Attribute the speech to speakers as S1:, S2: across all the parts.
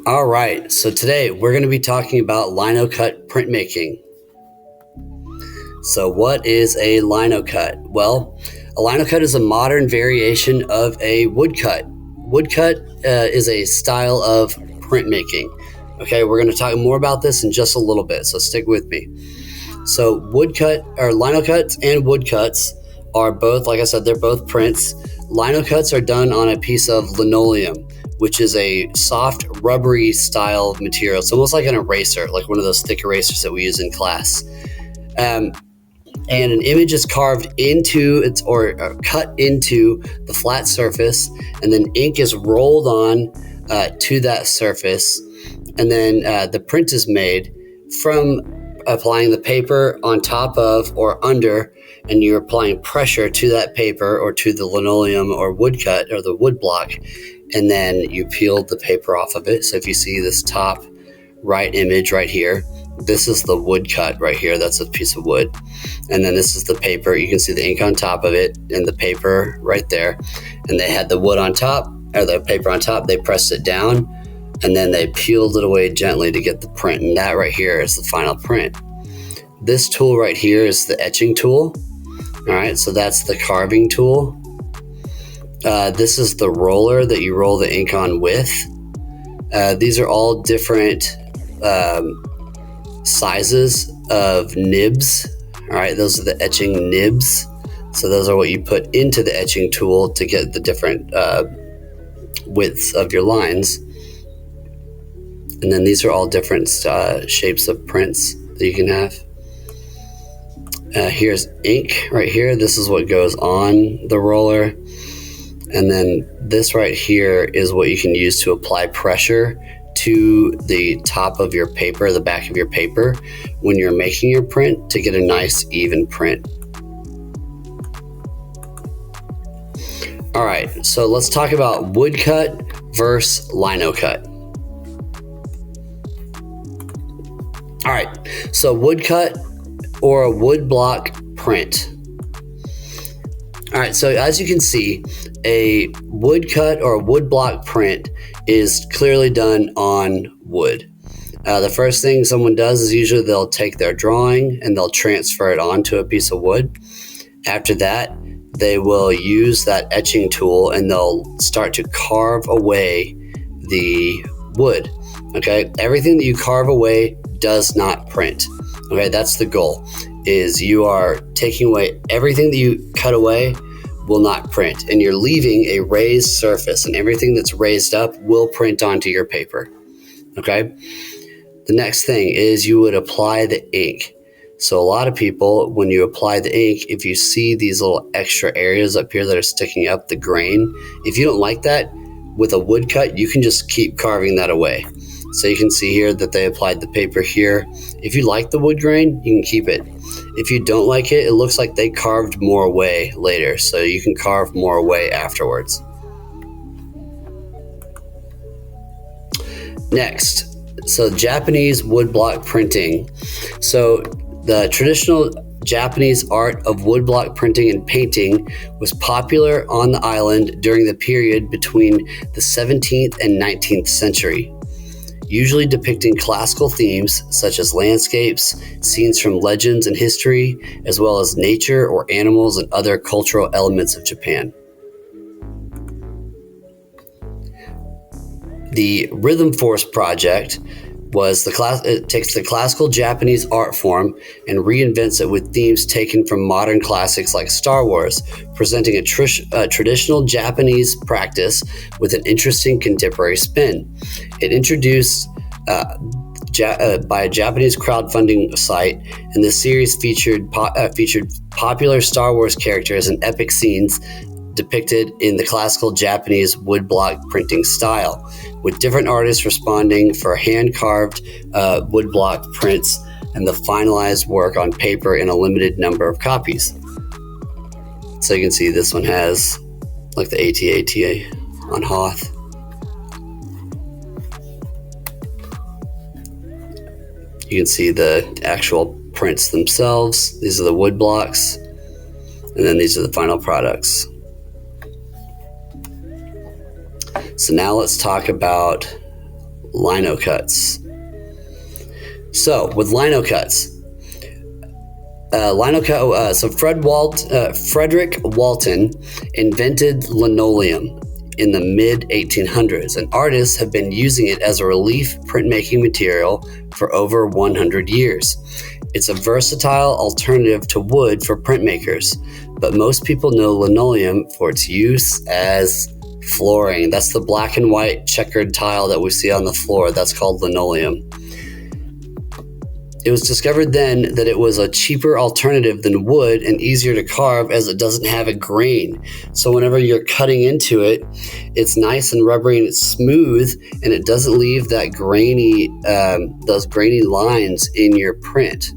S1: All right, so today we're going to be talking about Linocut printmaking. So what is a linocut? Well, a linocut is a modern variation of a woodcut. Woodcut is a style of printmaking. Okay, we're going to talk more about this in just a little bit, so stick with me. So woodcut or linocuts and woodcuts are both, like I said, they're both prints. Linocuts are done on a piece of linoleum, which is a soft, rubbery style material. It's almost like an eraser, like one of those thick erasers that we use in class. And an image is carved into it or cut into the flat surface, and then ink is rolled on to that surface, and then the print is made from applying the paper on top of or under, and you're applying pressure to that paper or to the linoleum or woodcut or the wood block, and then you peel the paper off of it. So if you see this top right image right here, this is the woodcut right here. That's a piece of wood. And then this is the paper. You can see the ink on top of it and the paper right there. And they had the wood on top, or the paper on top. They pressed it down, and then they peeled it away gently to get the print. And that right here is the final print. This tool right here is the etching tool. All right, so that's the carving tool. This is the roller that you roll the ink on with. These are all different sizes of nibs. All right, those are the etching nibs. So those are what you put into the etching tool to get the different widths of your lines. And then these are all different shapes of prints that you can have. Here's ink right here. This is what goes on the roller. And then this right here is what you can use to apply pressure to the top of your paper, the back of your paper, when you're making your print to get a nice even print. All right, so let's talk about woodcut versus linocut. All right, so woodcut or a wood block print. All right, so as you can see, a woodcut or a wood block print is clearly done on wood. The first thing someone does is usually they'll take their drawing and they'll transfer it onto a piece of wood. After that, they will use that etching tool and they'll start to carve away the wood. Okay, everything that you carve away does not print. Okay, that's the goal, is you are taking away everything that you cut away will not print, and you're leaving a raised surface, and everything that's raised up will print onto your paper. Okay, the next thing is you would apply the ink. So a lot of people, when you apply the ink, if you see these little extra areas up here that are sticking up, the grain, if you don't like that, with a woodcut, you can just keep carving that away. So you can see here that they applied the paper here. If you like the wood grain, you can keep it. If you don't like it, it looks like they carved more away later, so you can carve more away afterwards. Next, so Japanese woodblock printing. So the traditional Japanese art of woodblock printing and painting was popular on the island during the period between the 17th and 19th century. Usually depicting classical themes such as landscapes, scenes from legends and history, as well as nature or animals and other cultural elements of Japan. The Rhythm Force project it takes the classical Japanese art form and reinvents it with themes taken from modern classics like Star Wars, presenting a traditional Japanese practice with an interesting contemporary spin. It introduced by a Japanese crowdfunding site, and the series featured popular Star Wars characters and epic scenes depicted in the classical Japanese woodblock printing style, with different artists responding for hand-carved woodblock prints and the finalized work on paper in a limited number of copies. So you can see this one has like the ATA on Hoth. You can see the actual prints themselves. These are the wood blocks, and then these are the final products. So now let's talk about linocuts. So with linocuts, so Frederick Walton invented linoleum in the mid-1800s, and artists have been using it as a relief printmaking material for over 100 years. It's a versatile alternative to wood for printmakers, but most people know linoleum for its use as flooring. That's the black and white checkered tile that we see on the floor. That's called linoleum. It was discovered then that it was a cheaper alternative than wood and easier to carve as it doesn't have a grain. So whenever you're cutting into it, it's nice and rubbery and it's smooth, and it doesn't leave that those grainy lines in your print.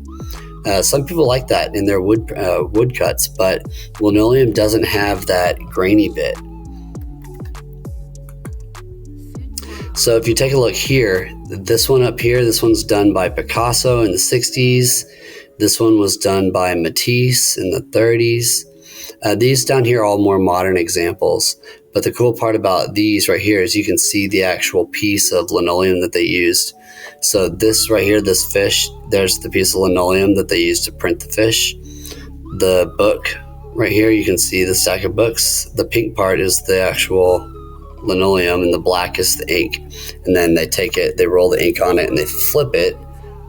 S1: Some people like that in their wood cuts, but linoleum doesn't have that grainy bit. So if you take a look here, this one up here, this one's done by Picasso in the 60s. This one was done by Matisse in the 30s. These down here are all more modern examples. But the cool part about these right here is you can see the actual piece of linoleum that they used. So this right here, this fish, there's the piece of linoleum that they used to print the fish. The book right here, you can see the stack of books. The pink part is the actual linoleum and the black is the ink. And then they roll the ink on it and they flip it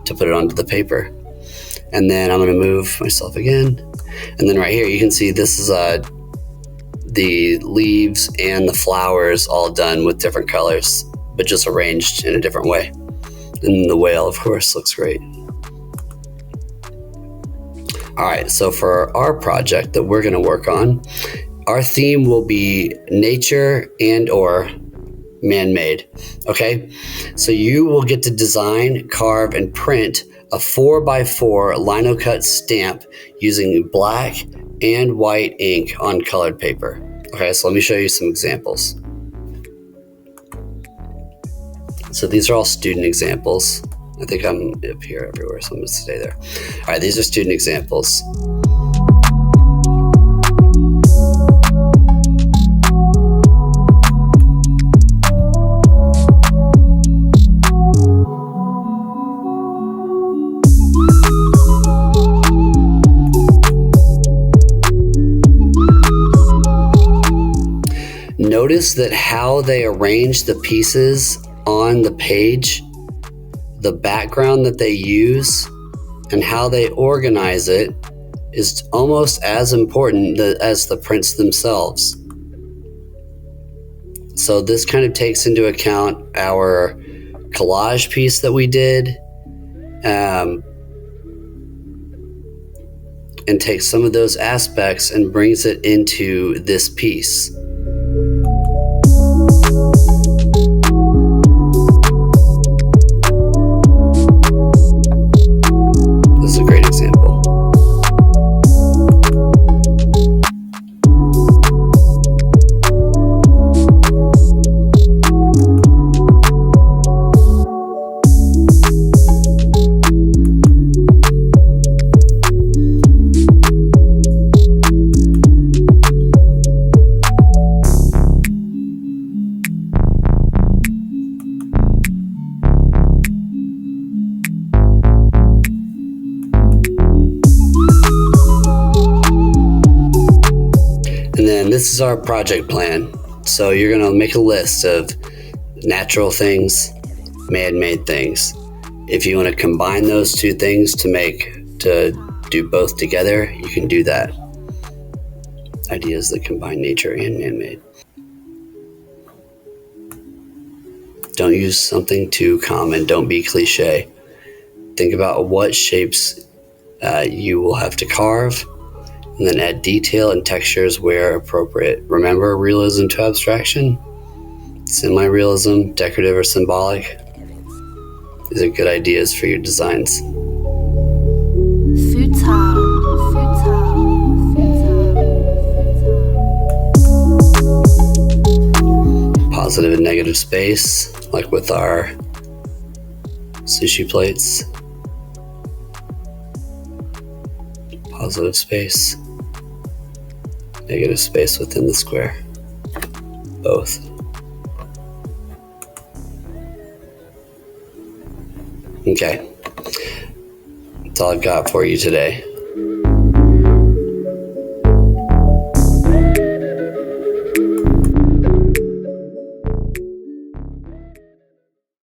S1: to put it onto the paper. And then I'm going to move myself again. And then right here, you can see this is the leaves and the flowers all done with different colors, but just arranged in a different way. And the whale, of course, looks great. All right, so for our project that we're going to work on, our theme will be nature and or man-made, okay? So you will get to design, carve, and print a 4x4 Linocut stamp using black and white ink on colored paper. Okay, so let me show you some examples. So these are all student examples. I think I'm up here everywhere, so I'm gonna stay there. All right, these are student examples. Notice that how they arrange the pieces on the page, the background that they use, and how they organize it is almost as important as the prints themselves. So this kind of takes into account our collage piece that we did, and takes some of those aspects and brings it into this piece. This is a great example. And then this is our project plan. So you're going to make a list of natural things, man-made things. If you want to combine those two things to do both together, you can do that. Ideas that combine nature and man-made. Don't use something too common. Don't be cliche. Think about what shapes you will have to carve, and then add detail and textures where appropriate. Remember realism to abstraction, semi-realism, decorative or symbolic. These are good ideas for your designs. Positive and negative space, like with our sushi plates. Positive space, negative space within the square, both. Okay. That's all I've got for you today.